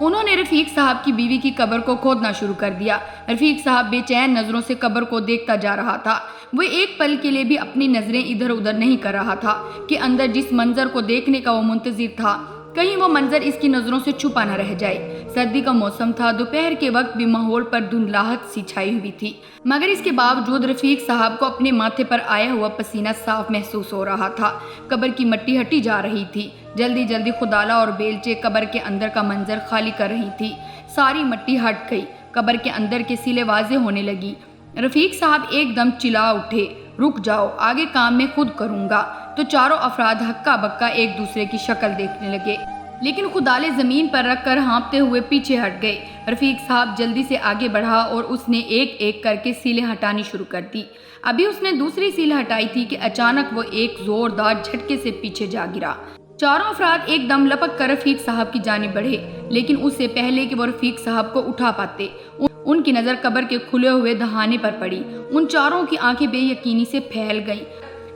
انہوں نے رفیق صاحب کی بیوی کی قبر کو کھودنا شروع کر دیا۔ رفیق صاحب بے چین نظروں سے قبر کو دیکھتا جا رہا تھا۔ وہ ایک پل کے لیے بھی اپنی نظریں ادھر ادھر نہیں کر رہا تھا کہ اندر جس منظر کو دیکھنے کا وہ منتظر تھا کہیں وہ منظر اس کی نظروں سے چھپا نہ رہ جائے۔ سردی کا موسم تھا، دوپہر کے وقت بھی ماحول پر دھندلاہٹ سی چھائی ہوئی تھی، مگر اس کے باوجود رفیق صاحب کو اپنے ماتھے پر آیا ہوا پسینہ صاف محسوس ہو رہا تھا۔ قبر کی مٹی ہٹی جا رہی تھی، جلدی جلدی خدالہ اور بیلچے قبر کے اندر کا منظر خالی کر رہی تھی۔ ساری مٹی ہٹ گئی، قبر کے اندر کے سلے واضح ہونے لگی۔ رفیق صاحب ایک دم چلا اٹھے، رک جاؤ، آگے کام میں خود کروں گا۔ تو چاروں افراد ہکا بکا ایک دوسرے کی شکل دیکھنے لگے، لیکن خدالے زمین پر رکھ کر ہانپتے ہوئے پیچھے ہٹ گئے۔ رفیق صاحب جلدی سے آگے بڑھا اور اس نے ایک ایک کر کے سیلیں ہٹانی شروع کر دی۔ ابھی اس نے دوسری سیل ہٹائی تھی کہ اچانک وہ ایک زوردار جھٹکے سے پیچھے جا گرا۔ چاروں افراد ایک دم لپک کر رفیق صاحب کی جانب بڑھے، لیکن اس سے پہلے کہ وہ رفیق صاحب کو اٹھا پاتے ان کی نظر قبر کے کھلے ہوئے دہانے پر پڑی۔ ان چاروں کی آنکھیں بے یقینی سے پھیل گئیں۔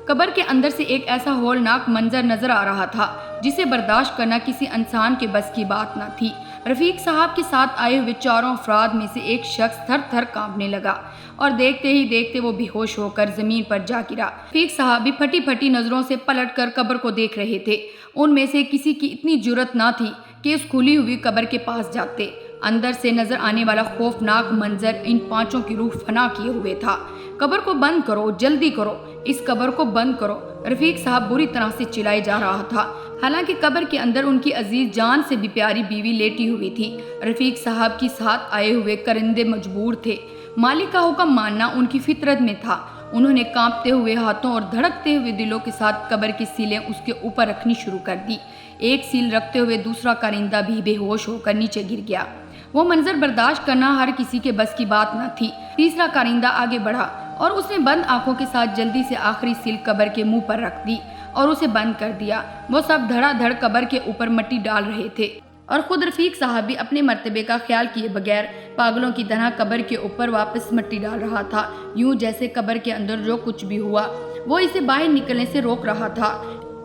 قبر کے اندر سے ایک ایسا ہولناک منظر نظر آ رہا تھا جسے برداشت کرنا کسی انسان کے بس کی بات نہ تھی۔ رفیق صاحب کے ساتھ آئے ہوئے چاروں افراد میں سے ایک شخص تھر تھر کانپنے لگا اور دیکھتے ہی دیکھتے وہ بے ہوش ہو کر زمین پر جا گرا۔ رفیق صاحب بھی پھٹی پھٹی نظروں سے پلٹ کر قبر کو دیکھ رہے تھے۔ ان میں سے کسی کی اتنی جرأت نہ تھی کہ اس کھلی ہوئی قبر کے پاس جاتے۔ اندر سے نظر آنے والا خوفناک منظر ان پانچوں کی روح فنا کیے ہوئے تھا۔ قبر کو بند کرو، جلدی کرو، اس قبر کو بند کرو، رفیق صاحب بری طرح سے چلائے جا رہا تھا، حالانکہ قبر کے اندر ان کی عزیز جان سے بھی پیاری بیوی لیٹی ہوئی تھی۔ رفیق صاحب کی ساتھ آئے ہوئے کرندے مجبور تھے، مالک کا حکم ماننا ان کی فطرت میں تھا۔ انہوں نے کانپتے ہوئے ہاتھوں اور دھڑکتے ہوئے دلوں کے ساتھ قبر کی سیلیں اس کے اوپر رکھنی شروع کر دی۔ ایک سیل رکھتے ہوئے دوسرا کارندہ بھی بے ہوش ہو کر نیچے گر گیا۔ وہ منظر برداشت کرنا ہر کسی کے بس کی بات نہ تھی۔ تیسرا کارندہ آگے بڑھا اور اس نے بند آنکھوں کے ساتھ جلدی سے آخری سیل قبر کے منہ پر رکھ دی اور اسے بند کر دیا۔ وہ سب دھڑا دھڑ قبر کے اوپر مٹی ڈال رہے تھے اور خود رفیق صاحب بھی اپنے مرتبے کا خیال کیے بغیر پاگلوں کی طرح قبر کے اوپر واپس مٹی ڈال رہا تھا، یوں جیسے قبر کے اندر جو کچھ بھی ہوا وہ اسے باہر نکلنے سے روک رہا تھا۔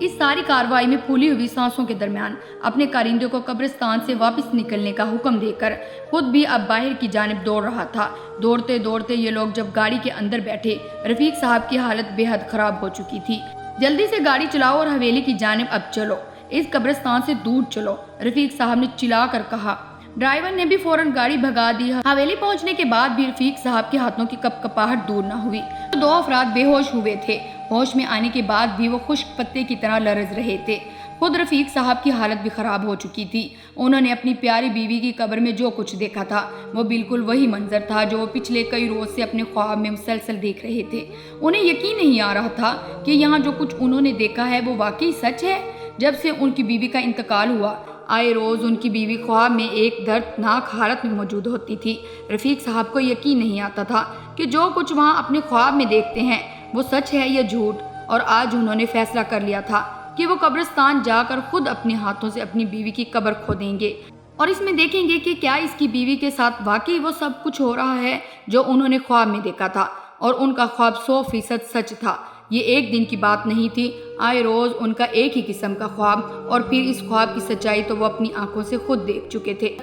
اس ساری کارروائی میں پھولی ہوئی سانسوں کے درمیان اپنے کارندوں کو قبرستان سے واپس نکلنے کا حکم دے کر خود بھی اب باہر کی جانب دوڑ رہا تھا۔ دوڑتے دوڑتے یہ لوگ جب گاڑی کے اندر بیٹھے، رفیق صاحب کی حالت بے حد خراب ہو چکی تھی۔ جلدی سے گاڑی چلاؤ اور حویلی کی جانب اب چلو، اس قبرستان سے دور چلو، رفیق صاحب نے چلا کر کہا۔ ڈرائیور نے بھی فوراً گاڑی بھگا دی۔ حویلی پہنچنے کے بعد بھی رفیق صاحب کے ہاتھوں کی کپ کپاہٹ دور نہ ہوئی۔ دو افراد بے ہوش ہوئے تھے، ہوش میں آنے کے بعد بھی وہ خشک پتے کی طرح لرز رہے تھے۔ خود رفیق صاحب کی حالت بھی خراب ہو چکی تھی۔ انہوں نے اپنی پیاری بیوی کی قبر میں جو کچھ دیکھا تھا وہ بالکل وہی منظر تھا جو وہ پچھلے کئی روز سے اپنے خواب میں مسلسل دیکھ رہے تھے۔ انہیں یقین نہیں آ رہا تھا کہ یہاں جو کچھ انہوں نے دیکھا ہے وہ واقعی سچ ہے۔ جب سے ان کی بیوی کا انتقال ہوا، آئے روز ان کی بیوی خواب میں ایک دردناک حالت میں موجود ہوتی تھی۔ رفیق صاحب کو یقین نہیں آتا تھا کہ جو کچھ وہاں اپنے خواب میں دیکھتے ہیں وہ سچ ہے یا جھوٹ، اور آج انہوں نے فیصلہ کر لیا تھا کہ وہ قبرستان جا کر خود اپنے ہاتھوں سے اپنی بیوی کی قبر کھودیں گے اور اس میں دیکھیں گے کہ کیا اس کی بیوی کے ساتھ واقعی وہ سب کچھ ہو رہا ہے جو انہوں نے خواب میں دیکھا تھا، اور ان کا خواب 100% سچ تھا۔ یہ ایک دن کی بات نہیں تھی، آئے روز ان کا ایک ہی قسم کا خواب، اور پھر اس خواب کی سچائی تو وہ اپنی آنکھوں سے خود دیکھ چکے تھے۔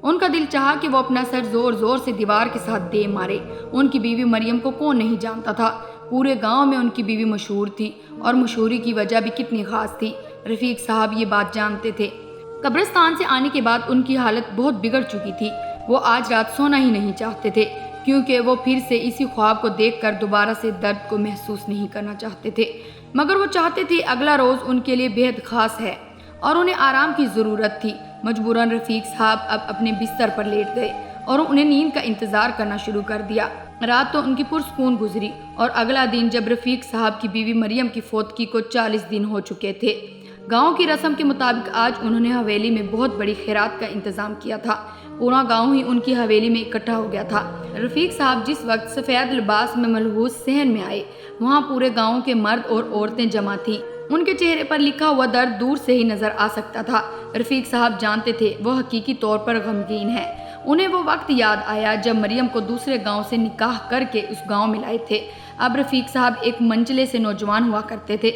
ان کا دل چاہا کہ وہ اپنا سر زور زور سے دیوار کے ساتھ دے مارے۔ ان کی بیوی مریم کو کون نہیں جانتا تھا، پورے گاؤں میں ان کی بیوی مشہور تھی، اور مشہوری کی وجہ بھی کتنی خاص تھی۔ رفیق صاحب یہ بات جانتے تھے۔ قبرستان سے آنے کے بعد ان کی حالت بہت بگڑ چکی تھی۔ وہ آج رات سونا ہی نہیں چاہتے تھے، کیونکہ وہ پھر سے اسی خواب کو دیکھ کر دوبارہ سے درد کو محسوس نہیں کرنا چاہتے تھے، مگر وہ چاہتے تھے اگلا روز ان کے لیے بے حد خاص ہے اور انہیں آرام کی ضرورت تھی۔ مجبوراً رفیق صاحب اب اپنے بستر پر لیٹ گئے اور انہیں نیند کا انتظار کرنا شروع کر دیا۔ رات تو ان کی پرسکون گزری، اور اگلا دن جب رفیق صاحب کی بیوی مریم کی فوتگی کو 40 دن ہو چکے تھے، گاؤں کی رسم کے مطابق آج انہوں نے حویلی میں بہت بڑی خیرات کا انتظام کیا تھا۔ پورا گاؤں ہی ان کی حویلی میں اکٹھا ہو گیا تھا۔ رفیق صاحب جس وقت سفید لباس میں ملبوس صحن میں آئے، وہاں پورے گاؤں کے مرد اور عورتیں جمع تھیں۔ ان کے چہرے پر لکھا ہوا درد دور سے ہی نظر آ سکتا تھا۔ رفیق صاحب جانتے تھے وہ حقیقی طور پر غمگین ہے۔ انہیں وہ وقت یاد آیا جب مریم کو دوسرے گاؤں سے نکاح کر کے اس گاؤں میں لائے تھے۔ اب رفیق صاحب ایک منچلے سے نوجوان ہوا کرتے تھے۔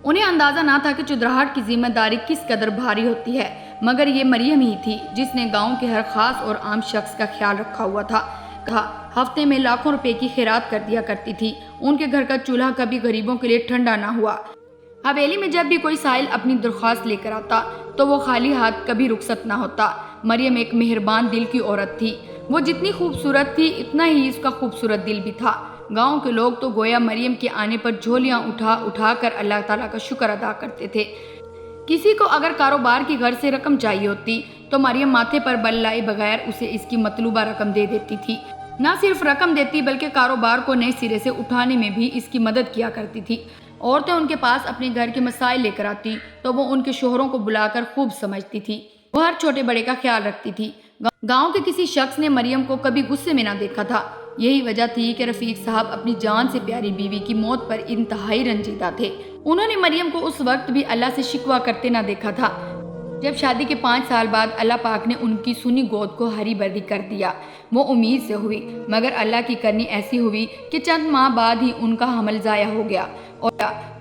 انہیں اندازہ نہ تھا کہ چودراہٹ کی ذمہ داری کس قدر بھاری ہوتی ہے، مگر یہ مریم ہی تھی جس نے گاؤں کے ہر خاص اور عام شخص کا خیال رکھا ہوا تھا۔ ہفتے میں لاکھوں روپے کی خیرات کر دیا کرتی تھی۔ ان کے گھر کا چولہا کبھی غریبوں کے لیے ٹھنڈا نہ ہوا۔ حویلی میں جب بھی کوئی سائل اپنی درخواست لے کر آتا تو وہ خالی ہاتھ کبھی رخصت نہ ہوتا۔ مریم ایک مہربان دل کی عورت تھی۔ وہ جتنی خوبصورت تھی اتنا ہی اس کا خوبصورت دل بھی تھا۔ گاؤں کے لوگ تو گویا مریم کے آنے پر جھولیاں اٹھا اٹھا کر اللہ تعالیٰ کا شکر ادا کرتے تھے۔ کسی کو اگر کاروبار کی غرض سے رقم چاہیے ہوتی تو مریم ماتھے پر بل لائے بغیر اسے اس کی مطلوبہ رقم دے دیتی تھی۔ نہ صرف رقم دیتی بلکہ کاروبار کو نئے سرے سے اٹھانے میں بھی اس کی مدد کیا کرتی تھی۔ عورتیں ان کے پاس اپنے گھر کے مسائل لے کر آتی تو وہ ان کے شوہروں کو بلا کر خوب سمجھتی تھی۔ وہ ہر چھوٹے بڑے کا خیال رکھتی تھی۔ گاؤں کے کسی شخص نے مریم کو کبھی غصے میں نہ دیکھا تھا۔ یہی وجہ تھی کہ رفیق صاحب اپنی جان سے پیاری بیوی کی موت پر انتہائی رنجیدہ تھے۔ انہوں نے مریم کو اس وقت بھی اللہ سے شکوہ کرتے نہ دیکھا تھا جب شادی کے 5 سال بعد اللہ پاک نے ان کی سنی گود کو ہری بھری کر دیا۔ وہ امید سے ہوئی مگر اللہ کی کرنی ایسی ہوئی کہ چند ماہ بعد ہی ان کا حمل ضائع ہو گیا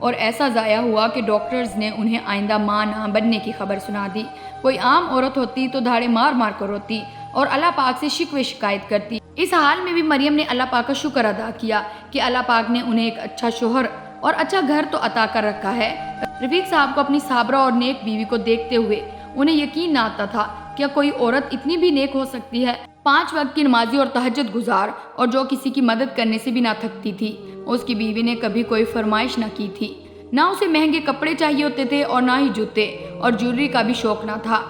اور ایسا ضائع ہوا کہ ڈاکٹرز نے انہیں آئندہ ماں نہ بننے کی خبر سنا دی۔ کوئی عام عورت ہوتی تو دھاڑے مار مار کر روتی اور اللہ پاک سے شکوے شکایت کرتی۔ اس حال میں بھی مریم نے اللہ پاک کا شکر ادا کیا کہ اللہ پاک نے انہیں ایک اچھا شوہر اور اچھا گھر تو عطا کر رکھا ہے۔ رفیق صاحب کو اپنی صابرہ اور نیک بیوی کو دیکھتے ہوئے انہیں یقین نہ آتا تھا کہ کوئی عورت اتنی بھی نیک ہو سکتی ہے۔ 5 وقت کی نمازی اور تہجد گزار اور جو کسی کی مدد کرنے سے بھی نہ تھکتی تھی۔ اس کی بیوی نے کبھی کوئی فرمائش نہ کی تھی۔ نہ اسے مہنگے کپڑے چاہیے ہوتے تھے اور نہ ہی جوتے اور جویلری کا بھی شوق نہ تھا،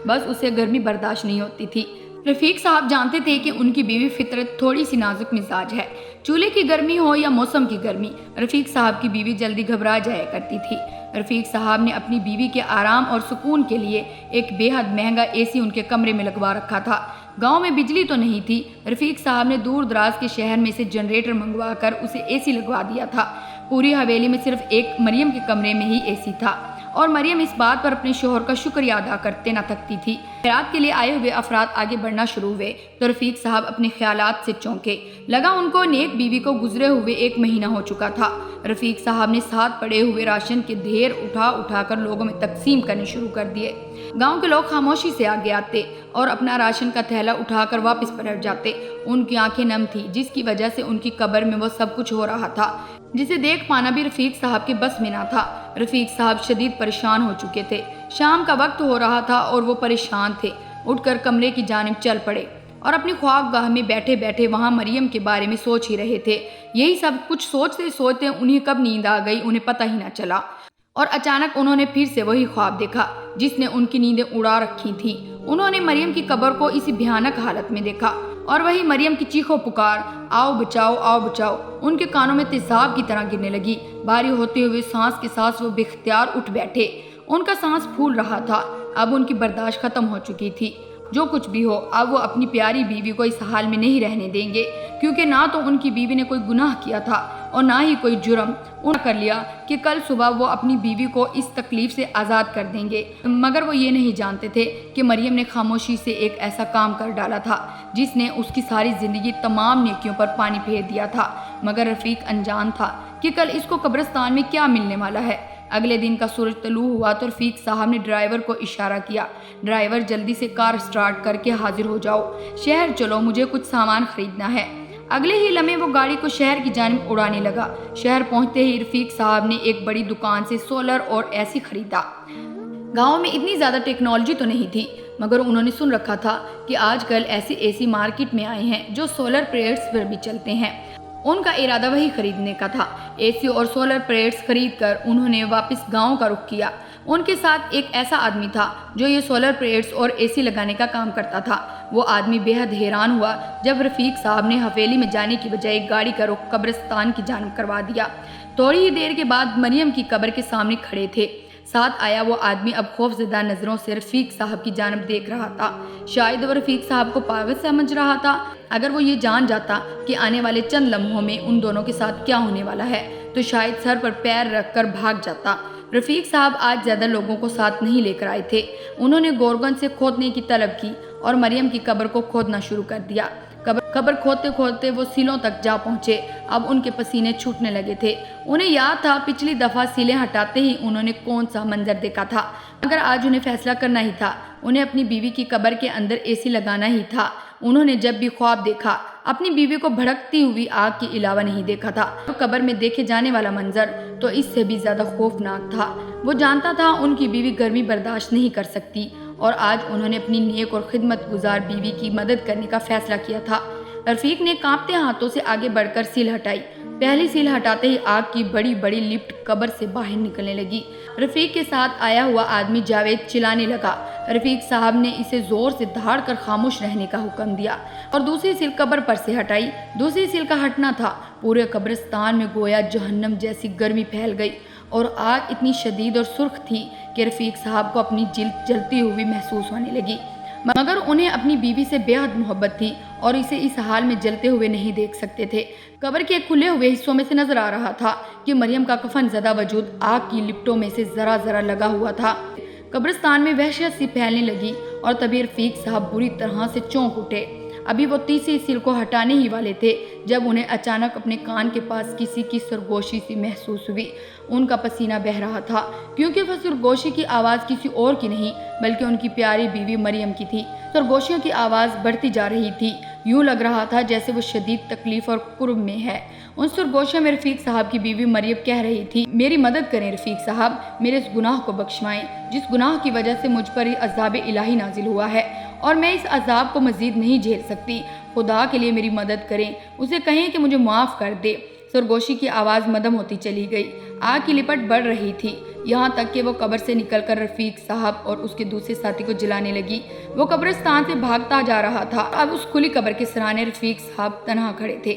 بس اسے گرمی برداشت نہیں ہوتی تھی۔ رفیق صاحب جانتے تھے کہ ان کی بیوی فطرت تھوڑی سی نازک مزاج ہے۔ چولہے کی گرمی ہو یا موسم کی گرمی، رفیق صاحب کی بیوی جلدی گھبرا جایا کرتی تھی۔ رفیق صاحب نے اپنی بیوی کے آرام اور سکون کے لیے ایک بے حد مہنگا اے سی ان کے کمرے میں لگوا رکھا تھا۔ گاؤں میں بجلی تو نہیں تھی۔ رفیق صاحب نے دور دراز کے شہر میں سے جنریٹر منگوا کر اسے اے سی لگوا دیا تھا۔ پوری حویلی میں صرف ایک مریم کے کمرے میں ہی اے سی تھا اور مریم اس بات پر اپنے شوہر کا شکریہ ادا کرتے نہ تھکتی تھی۔ خیرات کے لیے آئے ہوئے افراد آگے بڑھنا شروع ہوئے تو رفیق صاحب اپنے خیالات سے چونکے۔ لگا ان کو نیک بیوی کو گزرے ہوئے 1 مہینہ ہو چکا تھا۔ رفیق صاحب نے ساتھ پڑے ہوئے راشن کے ڈھیر اٹھا اٹھا کر لوگوں میں تقسیم کرنے شروع کر دیے۔ گاؤں کے لوگ خاموشی سے آگے آتے اور اپنا راشن کا تھیلا اٹھا کر واپس پلٹ جاتے۔ ان کی آنکھیں نم تھی جس کی وجہ سے ان کی قبر میں وہ سب کچھ ہو رہا تھا جسے دیکھ پانا بھی رفیق صاحب کے بس میں نہ تھا۔ رفیق صاحب شدید پریشان ہو چکے تھے۔ شام کا وقت ہو رہا تھا اور وہ پریشان تھے۔ اٹھ کر کمرے کی جانب چل پڑے اور اپنی خواہگاہ میں بیٹھے بیٹھے وہاں مریم کے بارے میں سوچ ہی رہے تھے۔ یہی سب کچھ سوچتے سوچتے انہیں کب نیند آ گئی انہیں پتہ ہی نہ چلا اور اچانک انہوں نے پھر سے وہی خواب دیکھا جس نے ان کی نیندیں اڑا رکھی تھیں۔ انہوں نے مریم کی قبر کو اسی بھیانک حالت میں دیکھا اور وہی مریم کی چیخو پکار، آؤ بچاؤ آؤ بچاؤ، ان کے کانوں میں تیزاب کی طرح گرنے لگی۔ بھاری ہوتے ہوئے سانس کے سانس وہ بے اختیار اٹھ بیٹھے۔ ان کا سانس پھول رہا تھا۔ اب ان کی برداشت ختم ہو چکی تھی۔ جو کچھ بھی ہو اب وہ اپنی پیاری بیوی کو اس حال میں نہیں رہنے دیں گے، کیونکہ نہ تو ان کی بیوی نے کوئی گناہ کیا تھا اور نہ ہی کوئی جرم۔ انہوں نے کر لیا کہ کل صبح وہ اپنی بیوی کو اس تکلیف سے آزاد کر دیں گے، مگر وہ یہ نہیں جانتے تھے کہ مریم نے خاموشی سے ایک ایسا کام کر ڈالا تھا جس نے اس کی ساری زندگی تمام نیکیوں پر پانی پھیر دیا تھا۔ مگر رفیق انجان تھا کہ کل اس کو قبرستان میں کیا ملنے والا ہے۔ اگلے دن کا سورج طلوع ہوا تو رفیق صاحب نے ڈرائیور کو اشارہ کیا، ڈرائیور جلدی سے کار سٹارٹ کر کے حاضر ہو جاؤ، شہر چلو، مجھے کچھ سامان خریدنا ہے۔ اگلے ہی لمحے وہ گاڑی کو شہر کی جانب اڑانے لگا۔ شہر پہنچتے ہی رفیق صاحب نے ایک بڑی دکان سے سولر اور اے سی خریدا۔ گاؤں میں اتنی زیادہ ٹیکنالوجی تو نہیں تھی مگر انہوں نے سن رکھا تھا کہ آج کل ایسے اے سی مارکیٹ میں آئے ہیں جو سولر پلیٹس پر بھی چلتے ہیں۔ ان کا ارادہ وہی خریدنے کا تھا۔ اے سی اور سولر پلیٹس خرید کر انہوں نے واپس گاؤں کا رخ کیا۔ ان کے ساتھ ایک ایسا آدمی تھا جو یہ سولر پلیٹس اور اے سی لگانے کا کام کرتا تھا۔ وہ آدمی بے حد حیران ہوا جب رفیق صاحب نے حویلی میں جانے کی بجائے گاڑی کا رخ قبرستان کی جانب کروا دیا۔ تھوڑی ہی دیر کے بعد مریم کی قبر کے سامنے کھڑے تھے۔ ساتھ آیا وہ آدمی اب خوفزدہ نظروں سے رفیق صاحب کی جانب دیکھ رہا تھا۔ شاید وہ رفیق صاحب کو پاگل سمجھ رہا تھا۔ اگر وہ یہ جان جاتا کہ آنے والے چند لمحوں میں ان دونوں کے ساتھ کیا ہونے والا ہے تو شاید سر پر پیر رکھ کر بھاگ جاتا۔ رفیق صاحب آج زیادہ لوگوں کو ساتھ نہیں لے کر آئے تھے۔ انہوں نے گورگن سے کھودنے کی طلب کی اور مریم کی قبر کو کھودنا شروع کر دیا۔ قبر کھودتے کھودتے وہ سیلوں تک جا پہنچے۔ اب ان کے پسینے چھوٹنے لگے تھے۔ انہیں یاد تھا پچھلی دفعہ سیلیں ہٹاتے ہی انہوں نے کون سا منظر دیکھا تھا۔ مگر آج انہیں فیصلہ کرنا ہی تھا، انہیں اپنی بیوی کی قبر کے اندر اے سی لگانا ہی تھا۔ انہوں نے جب بھی خواب دیکھا اپنی بیوی کو بھڑکتی ہوئی آگ کے علاوہ نہیں دیکھا تھا۔ تو قبر میں دیکھے جانے والا منظر تو اس سے بھی زیادہ خوفناک تھا۔ وہ جانتا تھا ان کی بیوی گرمی برداشت نہیں کر سکتی، اور آج انہوں نے اپنی نیک اور خدمت گزار بیوی کی مدد کرنے کا فیصلہ کیا تھا۔ رفیق نے کانپتے ہاتھوں سے آگے بڑھ کر سیل ہٹائی۔ پہلی سیل ہٹاتے ہی آگ کی بڑی بڑی لپٹ قبر سے باہر نکلنے لگی۔ رفیق کے ساتھ آیا ہوا آدمی جاوید چلانے لگا۔ رفیق صاحب نے اسے زور سے دھاڑ کر خاموش رہنے کا حکم دیا اور دوسری سیل قبر پر سے ہٹائی۔ دوسری سیل کا ہٹنا تھا، پورے قبرستان میں گویا جہنم جیسی گرمی پھیل گئی، اور آگ اتنی شدید اور سرخ تھی کہ رفیق صاحب کو اپنی جلد جلتی ہوئی محسوس ہونے لگی، مگر انہیں اپنی بیوی سے بے حد محبت تھی اور اسے اس حال میں جلتے ہوئے نہیں دیکھ سکتے تھے۔ قبر کے کھلے ہوئے حصوں میں سے نظر آ رہا تھا کہ مریم کا کفن زدہ وجود آگ کی لپٹوں میں سے ذرا ذرا لگا ہوا تھا۔ قبرستان میں وحشت سی پھیلنے لگی اور تبھی رفیق صاحب بری طرح سے چونک اٹھے۔ ابھی وہ تیسری سیل کو ہٹانے ہی والے تھے جب انہیں اچانک اپنے کان کے پاس کسی کی سرگوشی سی محسوس ہوئی۔ ان کا پسینہ بہہ رہا تھا کیونکہ وہ سرگوشی کی آواز کسی اور کی نہیں بلکہ ان کی پیاری بیوی مریم کی تھی۔ سرگوشیوں کی آواز بڑھتی جا رہی تھی، یوں لگ رہا تھا جیسے وہ شدید تکلیف اور کرب میں ہے۔ ان سرگوشیوں میں رفیق صاحب کی بیوی مریم کہہ رہی تھی، میری مدد کریں رفیق صاحب، میرے اس گناہ کو بخشوائیں جس گناہ کی وجہ سے مجھ پر یہ عذاب الہی نازل ہوا ہے اور میں اس عذاب کو مزید نہیں جھیل سکتی۔ خدا کے لیے میری مدد کریں، اسے کہیں کہ مجھے معاف کر دے۔ سرگوشی کی آواز مدھم ہوتی چلی گئی، آگ کی لپٹ بڑھ رہی تھی، یہاں تک کہ وہ قبر سے نکل کر رفیق صاحب اور اس کے دوسرے ساتھی کو جلانے لگی۔ وہ قبرستان سے بھاگتا جا رہا تھا، اب اس کھلی قبر کے سرانے رفیق صاحب تنہا کھڑے تھے۔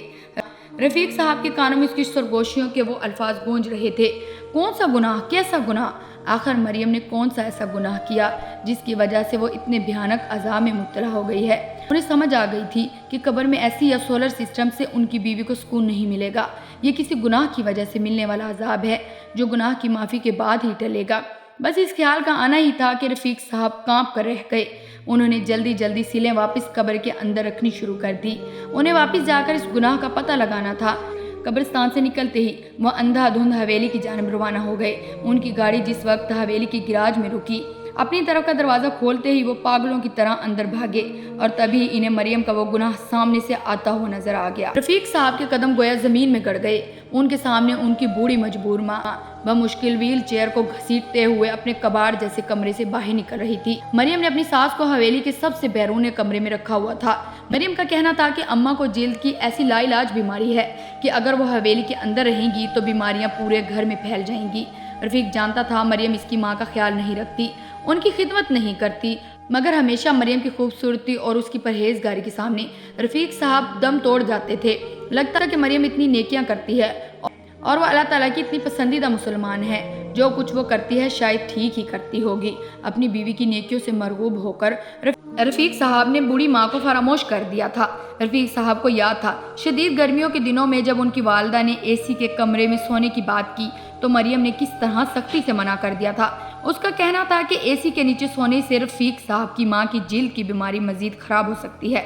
رفیق صاحب کے کانوں میں اس کی سرگوشیوں کے وہ الفاظ گونج رہے تھے، کون سا گناہ، کیسا گناہ؟ آخر مریم نے کون سا ایسا گناہ کیا جس کی وجہ سے وہ اتنے بھیانک عذاب میں مبتلا ہو گئی ہے؟ انہیں سمجھ آ گئی تھی کہ قبر میں ایسی یا سولر سسٹم سے ان کی بیوی کو سکون نہیں ملے گا، یہ کسی گناہ کی وجہ سے ملنے والا عذاب ہے جو گناہ کی معافی کے بعد ہی ٹلے گا۔ بس اس خیال کا آنا ہی تھا کہ رفیق صاحب کانپ کر رہ گئے۔ انہوں نے جلدی جلدی سیلیں واپس قبر کے اندر رکھنی شروع کر دی۔ انہیں واپس جا کر اس گناہ کا پتہ لگانا تھا۔ قبرستان سے نکلتے ہی وہ اندھا دھند حویلی کی جانب روانہ ہو گئے۔ ان کی گاڑی جس وقت حویلی کی گراج میں رکی، اپنی طرف کا دروازہ کھولتے ہی وہ پاگلوں کی طرح اندر بھاگے اور تبھی انہیں مریم کا وہ گناہ سامنے سے آتا ہوا نظر آ گیا۔ رفیق صاحب کے قدم گویا زمین میں گڑ گئے۔ ان کے سامنے ان کی بوڑھی مجبور ماں بمشکل ویل چیئر کو گھسیٹتے ہوئے اپنے کباڑ جیسے کمرے سے باہر نکل رہی تھی۔ مریم نے اپنی ساس کو حویلی کے سب سے بیرون کمرے میں رکھا ہوا تھا۔ مریم کا کہنا تھا کہ اماں کو جلد کی ایسی لا علاج بیماری ہے کہ اگر وہ حویلی کے اندر رہیں گی تو بیماریاں پورے گھر میں پھیل جائیں گی۔ رفیق جانتا تھا مریم اس کی ماں کا خیال نہیں رکھتی، ان کی خدمت نہیں کرتی، مگر ہمیشہ مریم کی خوبصورتی اور اس کی پرہیزگاری کے سامنے رفیق صاحب دم توڑ جاتے تھے۔ لگتا کہ مریم اتنی نیکیاں کرتی ہے اور وہ اللہ تعالیٰ کی اتنی پسندیدہ مسلمان ہے، جو کچھ وہ کرتی ہے شاید ٹھیک ہی کرتی ہوگی۔ اپنی بیوی کی نیکیوں سے مرغوب ہو کر رفیق صاحب نے بوڑھی ماں کو فراموش کر دیا تھا۔ رفیق صاحب کو یاد تھا شدید گرمیوں کے دنوں میں جب ان کی والدہ نے اے سی کے کمرے میں سونے کی بات کی تو مریم نے کس طرح سختی سے منع کر دیا تھا۔ اس کا کہنا تھا کہ اے سی کے نیچے سونے سے رفیق صاحب کی ماں کی جلد کی بیماری مزید خراب ہو سکتی ہے۔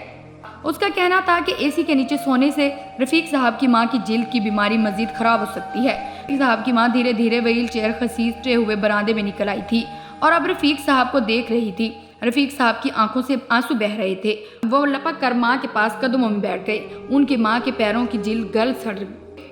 اس کا کہنا تھا کہ اے سی کے نیچے سونے سے رفیق صاحب کی ماں کی جلد کی بیماری مزید خراب ہو سکتی ہے۔ رفیق صاحب کی ماں دھیرے دھیرے ویل چیئر گھسیٹتے ہوئے برآمدے میں نکل آئی تھی اور اب رفیق صاحب کو دیکھ رہی تھی۔ رفیق صاحب کی آنکھوں سے آنسو بہہ رہے تھے۔ وہ لپک کر ماں کے پاس قدموں میں بیٹھ گئے۔ ان کی ماں کے پیروں کی جلد گل سڑ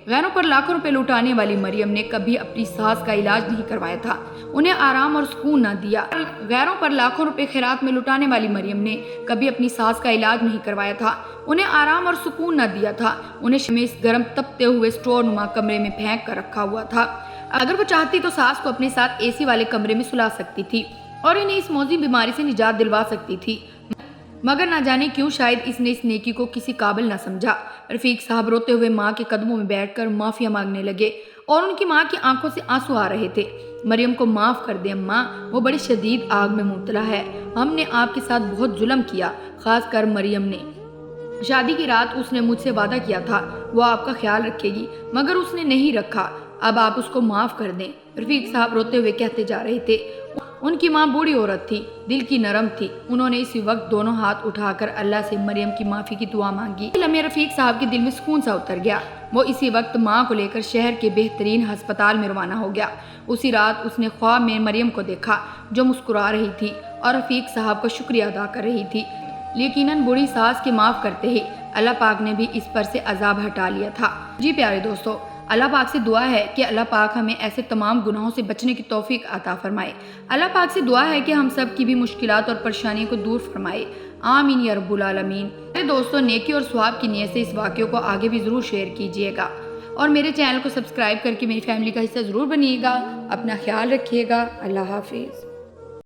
غیروں پر لاکھوں روپے لوٹانے والی مریم نے کبھی اپنی ساس کا علاج نہیں کروایا تھا، انہیں آرام اور سکون نہ دیا۔ غیروں پر لاکھوں روپے خیرات میں لوٹانے والی مریم نے کبھی اپنی ساس کا علاج نہیں کروایا تھا، انہیں آرام اور سکون نہ دیا تھا۔ انہیں اس گرم تپتے ہوئے اسٹور نما کمرے میں پھینک کر رکھا ہوا تھا۔ اگر وہ چاہتی تو ساس کو اپنے ساتھ اے سی والے کمرے میں سلا سکتی تھی اور انہیں اس موذی بیماری سے نجات دلوا سکتی تھی، مگر نہ جانے کیوں شاید اس نے اس نیکی کو کسی قابل نہ سمجھا۔ رفیق صاحب روتے ہوئے ماں کے قدموں میں بیٹھ کر معافیا مانگنے لگے اور ان کی ماں کی آنکھوں سے آنسو آ رہے تھے۔ مریم کو معاف کر دیں اماں، وہ بڑی شدید آگ میں مبتلا ہے، ہم نے آپ کے ساتھ بہت ظلم کیا، خاص کر مریم نے۔ شادی کی رات اس نے مجھ سے وعدہ کیا تھا وہ آپ کا خیال رکھے گی، مگر اس نے نہیں رکھا، اب آپ اس کو معاف کر دیں، رفیق صاحب روتے ہوئے کہتے جا رہے تھے۔ ان کی ماں بوڑھی عورت تھی، دل کی نرم تھی۔ انہوں نے اسی وقت دونوں ہاتھ اٹھا کر اللہ سے مریم کی معافی کی دعا مانگی۔ لمحے رفیق صاحب کے دل میں سکون سا اتر گیا۔ وہ اسی وقت ماں کو لے کر شہر کے بہترین ہسپتال میں روانہ ہو گیا۔ اسی رات اس نے خواب میں مریم کو دیکھا جو مسکرا رہی تھی اور رفیق صاحب کا شکریہ ادا کر رہی تھی۔ یقیناً بوڑھی ساس کے معاف کرتے ہی اللہ پاک نے بھی اس پر سے عذاب ہٹا لیا تھا۔ جی پیارے دوستو، اللہ پاک سے دعا ہے کہ اللہ پاک ہمیں ایسے تمام گناہوں سے بچنے کی توفیق عطا فرمائے۔ اللہ پاک سے دعا ہے کہ ہم سب کی بھی مشکلات اور پریشانیوں کو دور فرمائے۔ آمین یا رب العالمین۔ میرے دوستو، نیکی اور ثواب کی نیت سے اس واقعے کو آگے بھی ضرور شیئر کیجیے گا اور میرے چینل کو سبسکرائب کر کے میری فیملی کا حصہ ضرور بنیے گا۔ اپنا خیال رکھیے گا۔ اللہ حافظ۔